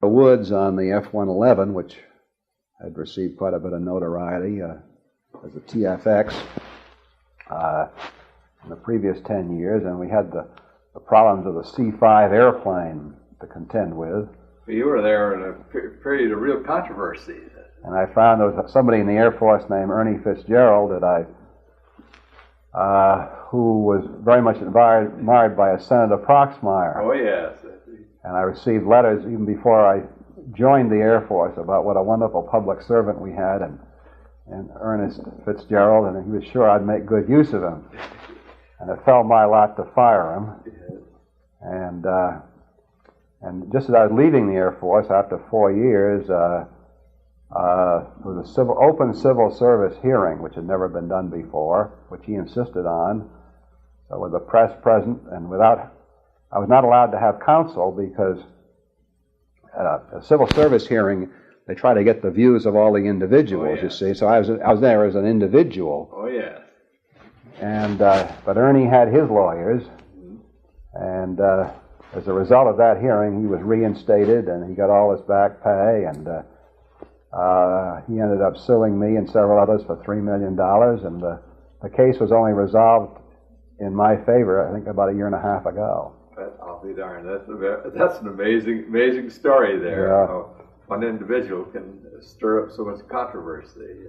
the woods on the F-111, which had received quite a bit of notoriety as a TFX in the previous 10 years, and we had the problems of the C-5 airplane to contend with. You were there in a period of real controversy. And I found there was somebody in the Air Force named Ernie Fitzgerald who was very much admired by a Senator Proxmire. Oh, yes. And I received letters even before I joined the Air Force about what a wonderful public servant we had, and Ernest Fitzgerald, and he was sure I'd make good use of him. And it fell my lot to fire him. And just as I was leaving the Air Force after 4 years, there was an open civil service hearing, which had never been done before, which he insisted on. So with the press present, and I was not allowed to have counsel because at a civil service hearing, they try to get the views of all the individuals, you see. So I was there as an individual. Oh, yes. And but Ernie had his lawyers, and as a result of that hearing, he was reinstated, and he got all his back pay, and he ended up suing me and several others for $3 million, and the case was only resolved in my favor, I think, about a year and a half ago. I'll be darned. That's an amazing story there. Yeah. One individual can stir up so much controversy.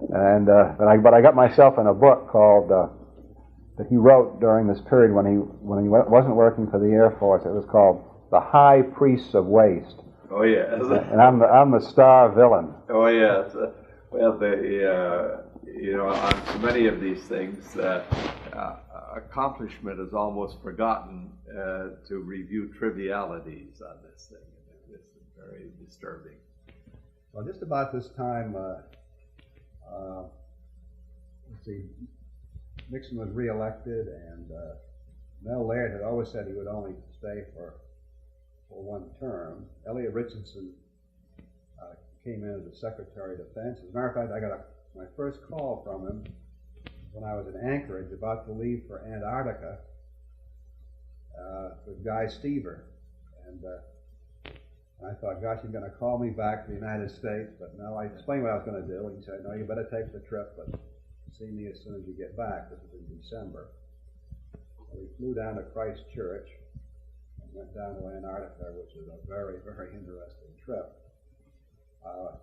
But I got myself in a book called that he wrote during this period when he wasn't working for the Air Force. It was called The High Priests of Waste. Oh, yes. And I'm the star villain. Oh, yes. Well, on so many of these things, accomplishment is almost forgotten to review trivialities on this thing. It's very disturbing. Well, just about this time, Nixon was reelected, and Mel Laird had always said he would only stay for one term. Elliot Richardson came in as the Secretary of Defense. As a matter of fact, I got my first call from him when I was in Anchorage, about to leave for Antarctica with Guy Stever. And I thought, gosh, he's going to call me back to the United States. But no, I explained what I was going to do. And he said, no, you better take the trip, but see me as soon as you get back. This was in December. So we flew down to Christchurch and went down to Antarctica, which was a very, very interesting trip.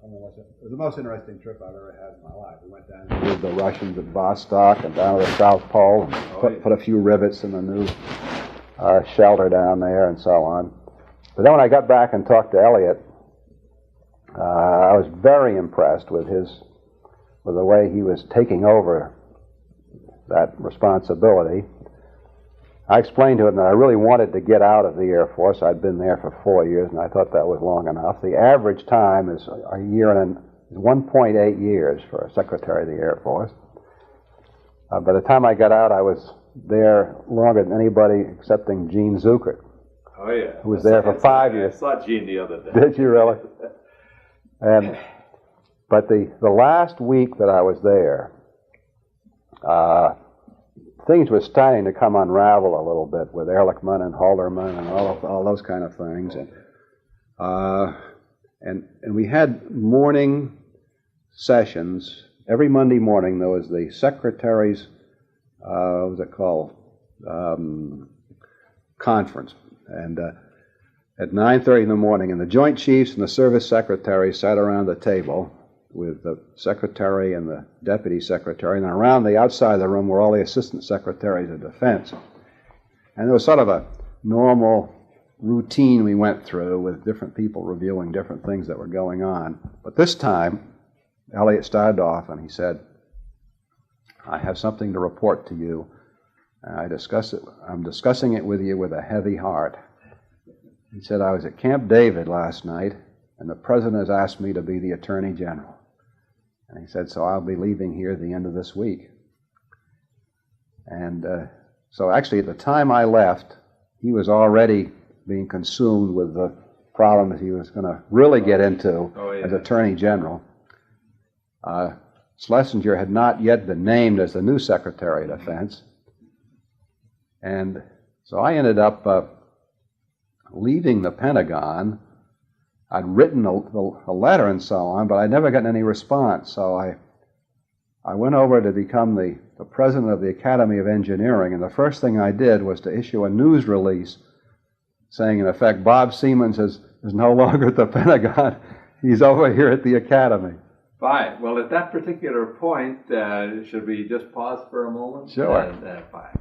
It was the most interesting trip I've ever had in my life. We went down with the Russians at Vostok and down to the South Pole and put a few rivets in the new shelter down there and so on. But then when I got back and talked to Elliot, I was very impressed with the way he was taking over that responsibility. I explained to him that I really wanted to get out of the Air Force. I'd been there for 4 years, and I thought that was long enough. The average time is 1.8 years for a Secretary of the Air Force. By the time I got out, I was there longer than anybody excepting Gene Zuckert. Oh, yeah. Who was there for 5 years. I saw Gene the other day. Did you really? But the last week that I was there, things were starting to unravel a little bit with Ehrlichman and Halderman and all those kind of things. And we had morning sessions. Every Monday morning there was the Secretary's, what was it called, conference. And at 9:30 in the morning, and the Joint Chiefs and the Service Secretaries sat around the table with the Secretary and the Deputy Secretary, and around the outside of the room were all the Assistant Secretaries of Defense. And there was sort of a normal routine we went through with different people reviewing different things that were going on. But this time, Elliot started off and he said, I have something to report to you. I'm discussing it with you with a heavy heart. He said, I was at Camp David last night, and the President has asked me to be the Attorney General. And he said, so I'll be leaving here at the end of this week. And so actually at the time I left, he was already being consumed with the problems he was going to really get into as Attorney General. Schlesinger had not yet been named as the new Secretary of Defense. And so I ended up leaving the Pentagon I'd written a letter and so on, but I'd never gotten any response. So I went over to become the president of the Academy of Engineering, and the first thing I did was to issue a news release saying, in effect, Bob Seamans is no longer at the Pentagon. He's over here at the Academy. Fine. Well, at that particular point, should we just pause for a moment? Sure. Fine.